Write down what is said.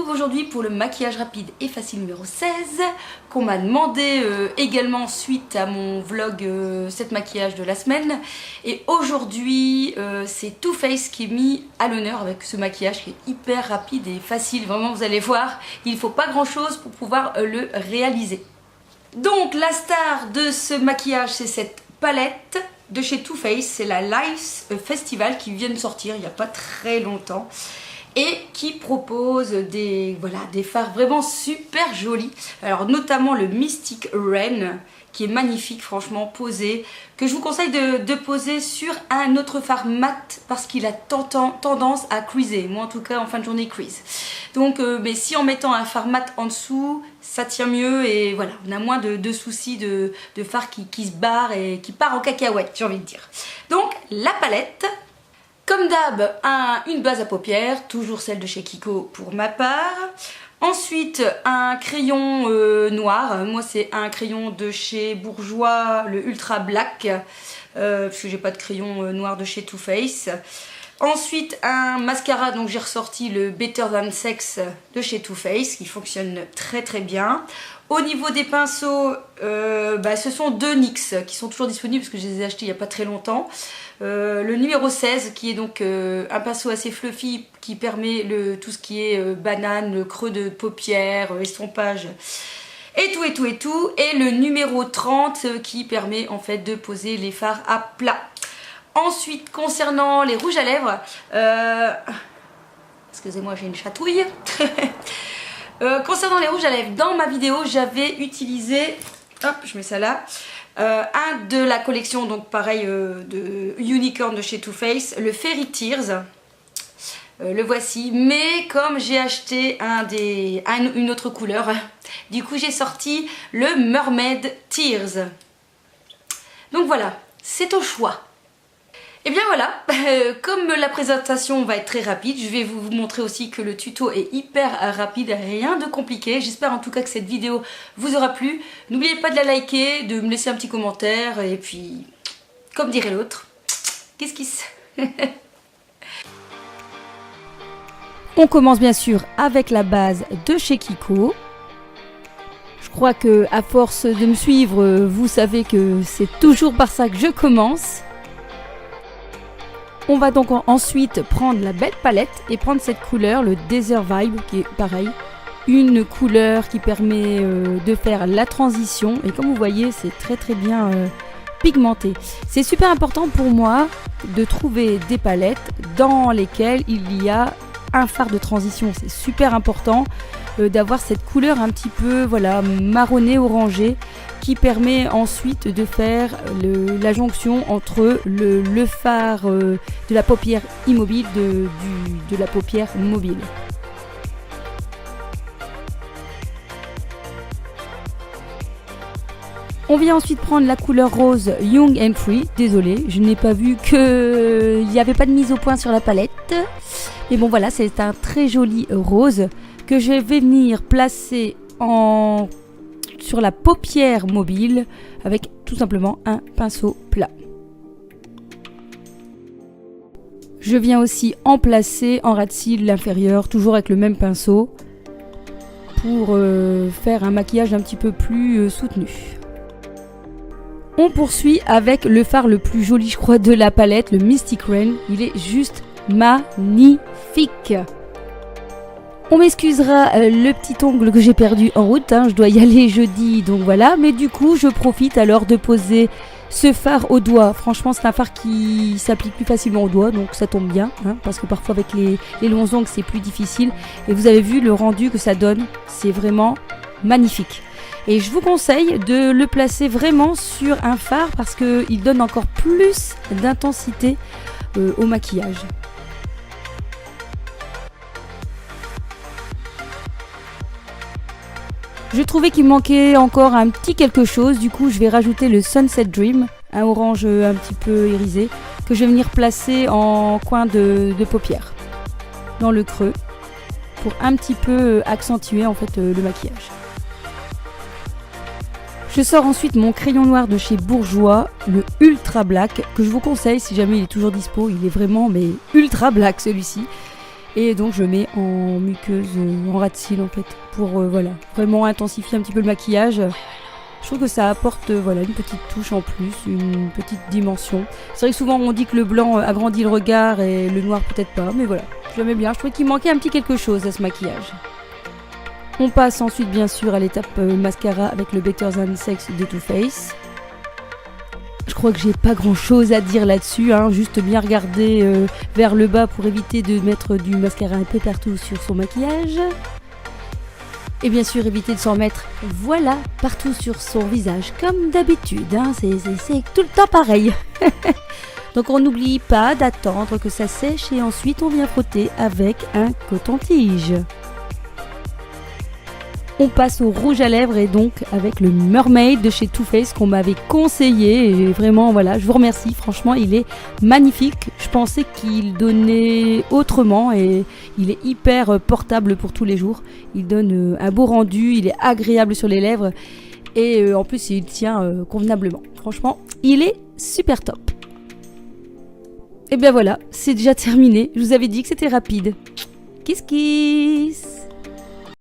retrouve aujourd'hui pour le maquillage rapide et facile numéro 16 qu'on m'a demandé également suite à mon vlog 7 maquillages de la semaine. Et aujourd'hui c'est Too Faced qui est mis à l'honneur avec ce maquillage qui est hyper rapide et facile. Vraiment vous allez voir, il ne faut pas grand chose pour pouvoir le réaliser. Donc la star de ce maquillage c'est cette palette de chez Too Faced, c'est la Life Festival qui vient de sortir il n'y a pas très longtemps. Et qui propose des fards vraiment super jolis. Alors notamment le Mystic Rain qui est magnifique, franchement posé, que je vous conseille de poser sur un autre fard mat parce qu'il a tendance à creaser. Moi en tout cas en fin de journée crease. Donc mais si en mettant un fard mat en dessous ça tient mieux et voilà, on a moins de soucis de fard qui se barre et qui part en cacahuète, j'ai envie de dire. Donc la palette. Comme d'hab, une base à paupières, toujours celle de chez Kiko pour ma part. Ensuite, un crayon noir. Moi, c'est un crayon de chez Bourjois, le Ultra Black, parce que j'ai pas de crayon noir de chez Too Faced. Ensuite, un mascara, donc j'ai ressorti le Better Than Sex de chez Too Faced, qui fonctionne très très bien. Au niveau des pinceaux, ce sont deux NYX qui sont toujours disponibles parce que je les ai achetés il n'y a pas très longtemps. Le numéro 16 qui est donc un pinceau assez fluffy qui permet tout ce qui est banane, le creux de paupières, estompage et tout. Et le numéro 30 qui permet en fait de poser les fards à plat. Ensuite concernant les rouges à lèvres, excusez-moi j'ai une chatouille. Concernant les rouges à lèvres, dans ma vidéo j'avais utilisé, hop je mets ça là, un de la collection donc pareil de Unicorn de chez Too Faced, le Fairy Tears, le voici, mais comme j'ai acheté une autre couleur, du coup j'ai sorti le Mermaid Tears. Donc voilà, c'est au choix. Et bien voilà, comme la présentation va être très rapide, je vais vous montrer aussi que le tuto est hyper rapide, rien de compliqué. J'espère en tout cas que cette vidéo vous aura plu. N'oubliez pas de la liker, de me laisser un petit commentaire et puis, comme dirait l'autre, kiss kiss. On commence bien sûr avec la base de chez Kiko. Je crois que à force de me suivre, vous savez que c'est toujours par ça que je commence. On va donc ensuite prendre la belle palette et prendre cette couleur, le Desert Vibe, qui est pareil, une couleur qui permet de faire la transition. Et comme vous voyez, c'est très très bien pigmenté. C'est super important pour moi de trouver des palettes dans lesquelles il y a un fard de transition. C'est super important d'avoir cette couleur un petit peu marronné orangé qui permet ensuite de faire la jonction entre le fard de la paupière immobile de la paupière mobile. On vient ensuite prendre la couleur rose Young and Free. Désolée, je n'ai pas vu qu'il n'y avait pas de mise au point sur la palette. Mais bon voilà, c'est un très joli rose que je vais venir placer sur la paupière mobile avec tout simplement un pinceau plat. Je viens aussi en placer en ras de cils l'inférieur, toujours avec le même pinceau, pour faire un maquillage un petit peu plus soutenu. On poursuit avec le fard le plus joli je crois de la palette, le Mystic Rain. Il est juste magnifique. On m'excusera le petit ongle que j'ai perdu en route, je dois y aller jeudi, donc voilà. Mais du coup, je profite alors de poser ce fard au doigt. Franchement, c'est un fard qui s'applique plus facilement au doigt, donc ça tombe bien, parce que parfois avec les longs ongles, c'est plus difficile. Et vous avez vu le rendu que ça donne, c'est vraiment magnifique. Et je vous conseille de le placer vraiment sur un fard parce qu'il donne encore plus d'intensité au maquillage. Je trouvais qu'il manquait encore un petit quelque chose, du coup je vais rajouter le Sunset Dream, un orange un petit peu irisé, que je vais venir placer en coin de paupière, dans le creux, pour un petit peu accentuer en fait le maquillage. Je sors ensuite mon crayon noir de chez Bourjois, le Ultra Black, que je vous conseille si jamais il est toujours dispo, il est vraiment ultra black celui-ci. Et donc je mets en muqueuse, en ras de cils en fait, pour voilà, vraiment intensifier un petit peu le maquillage. Je trouve que ça apporte voilà, une petite touche en plus, une petite dimension. C'est vrai que souvent on dit que le blanc agrandit le regard et le noir peut-être pas, mais voilà, j'aimais bien. Je trouvais qu'il manquait un petit quelque chose à ce maquillage. On passe ensuite bien sûr à l'étape mascara avec le Better Than Sex de Too Faced. Je crois que j'ai pas grand chose à dire là-dessus, hein, juste bien regarder vers le bas pour éviter de mettre du mascara un peu partout sur son maquillage. Et bien sûr éviter de s'en mettre, voilà, partout sur son visage, comme d'habitude, hein, c'est tout le temps pareil. Donc on n'oublie pas d'attendre que ça sèche et ensuite on vient frotter avec un coton-tige. On passe au rouge à lèvres et donc avec le Mermaid de chez Too Faced qu'on m'avait conseillé et vraiment voilà, je vous remercie, franchement il est magnifique. Je pensais qu'il donnait autrement et il est hyper portable pour tous les jours. Il donne un beau rendu, il est agréable sur les lèvres et en plus il tient convenablement. Franchement, il est super top. Et bien voilà, c'est déjà terminé. Je vous avais dit que c'était rapide. Kiss kiss.